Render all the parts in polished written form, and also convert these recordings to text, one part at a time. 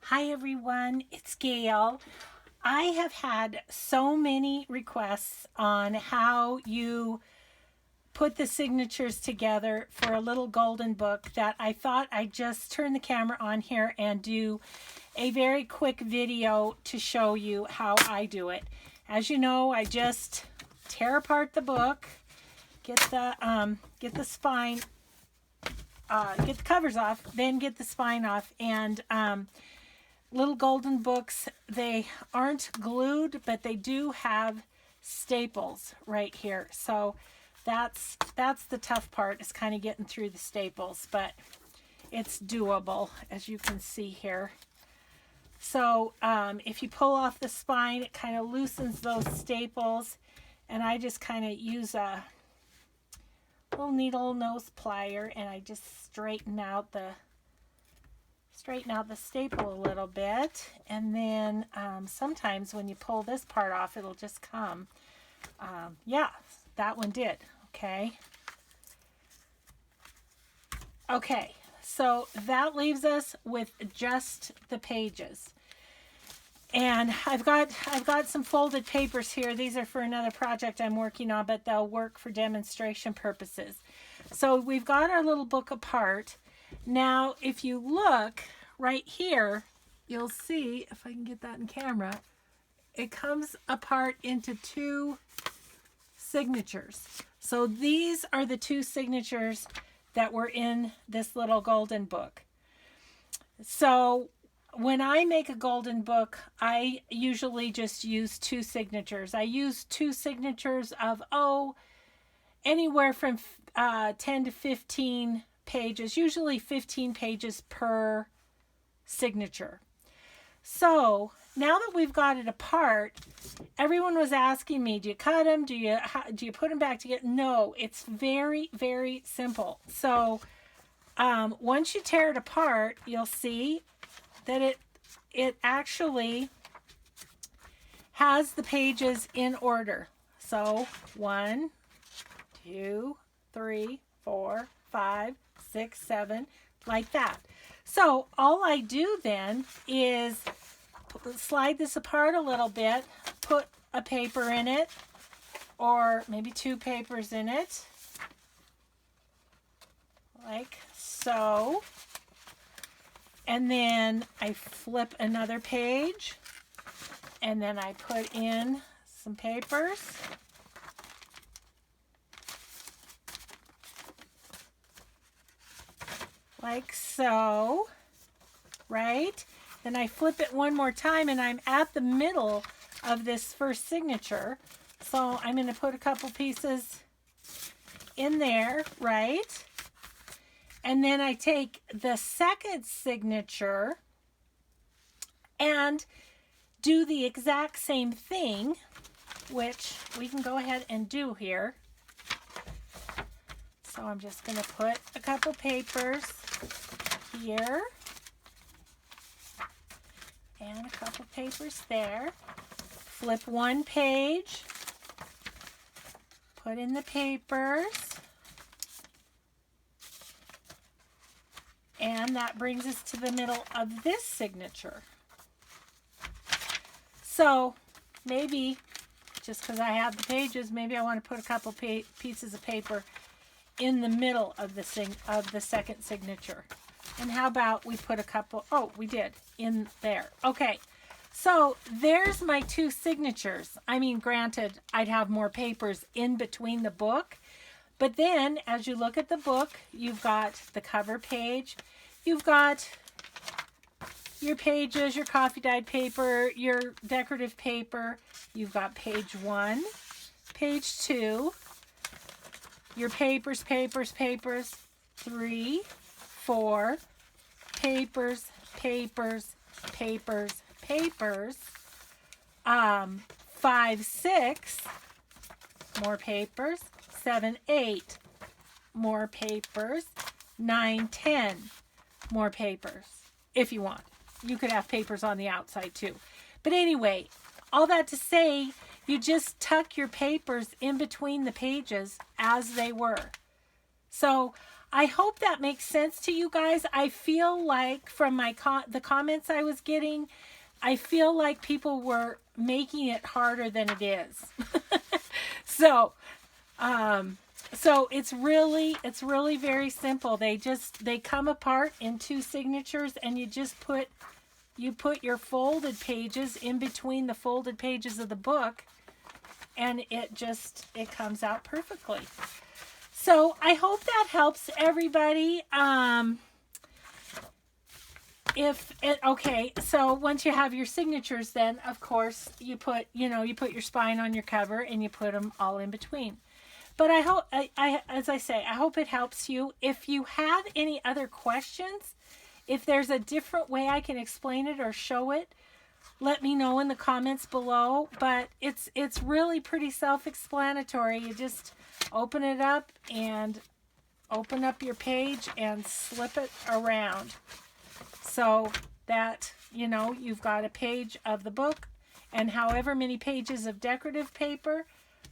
Hi everyone, it's Gail. I have had so many requests on how you put the signatures together for a little golden book that I thought I'd just turn the camera on here and do a very quick video to show you how I do it. As you know, I just tear apart the book, get the spine, get the covers off, then get the spine off, and little golden books, they aren't glued, but they do have staples right here. So that's the tough part, is kind of getting through the staples, but it's doable, as you can see here. So if you pull off the spine, it kind of loosens those staples, and I just kind of use a little needle nose plier and I just straighten out the staple a little bit, and then sometimes when you pull this part off, it'll just come. Yeah, that one did. Okay, so that leaves us with just the pages. And I've got some folded papers here. These are for another project I'm working on, but they'll work for demonstration purposes. So we've got our little book apart. Now, if you look right here, you'll see, if I can get that in camera, it comes apart into two signatures. So these are the two signatures that were in this little golden book. So when I make a golden book, I usually just use two signatures. I use two signatures of, anywhere from 10 to 15 pages, usually 15 pages per signature. So now that we've got it apart, everyone was asking me, do you cut them? Do you put them back together? No, it's very, very simple. So once you tear it apart, you'll see that it actually has the pages in order. So 1, 2, 3, 4, 5, 6, 7, like that. So all I do then is slide this apart a little bit, put a paper in it, or maybe two papers in it, like so. And then I flip another page, and then I put in some papers. Like so, right? Then I flip it one more time, and I'm at the middle of this first signature. So I'm going to put a couple pieces in there, right? And then I take the second signature and do the exact same thing, which we can go ahead and do here. So I'm just going to put a couple papers here and a couple papers there. Flip one page, put in the papers, and that brings us to the middle of this signature. So maybe, just because I have the pages, maybe I want to put a couple pieces of paper in the middle of the second signature. And how about we put a couple, we did, in there. Okay, so there's my two signatures. I mean, granted, I'd have more papers in between the book, but then as you look at the book, you've got the cover page, you've got your pages, your coffee dyed paper, your decorative paper, you've got page 1, page 2, your papers, 3, 4, papers, 5, 6, more papers, 7, 8, more papers, 9, 10, more papers, if you want. You could have papers on the outside too. But anyway, all that to say, you just tuck your papers in between the pages as they were. So I hope that makes sense to you guys. I feel like from the comments I was getting, I feel like people were making it harder than it is. So, so it's really very simple. They come apart in 2 signatures, and you just put your folded pages in between the folded pages of the book, and it comes out perfectly. So I hope that helps everybody. Okay, so once you have your signatures, then of course you put your spine on your cover, and you put them all in between. But I hope, as I say, I hope it helps you. If you have any other questions, if there's a different way I can explain it or show it, let me know in the comments below. But it's really pretty self-explanatory. You just open it up and open up your page and slip it around, so that you've got a page of the book, and however many pages of decorative paper,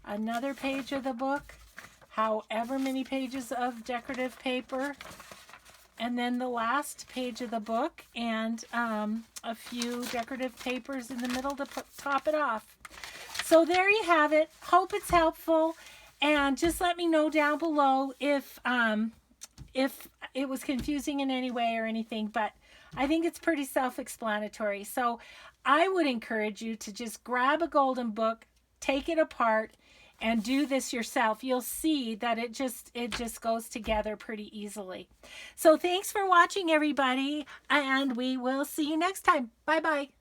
another page of the book, however many pages of decorative paper, and then the last page of the book, and a few decorative papers in the middle to top it off. So there you have it. Hope it's helpful, and just let me know down below if it was confusing in any way or anything. But I think it's pretty self-explanatory. So I would encourage you to just grab a golden book, take it apart, and do this yourself. You'll see that it just goes together pretty easily. So thanks for watching, everybody, and we will see you next time. Bye-bye.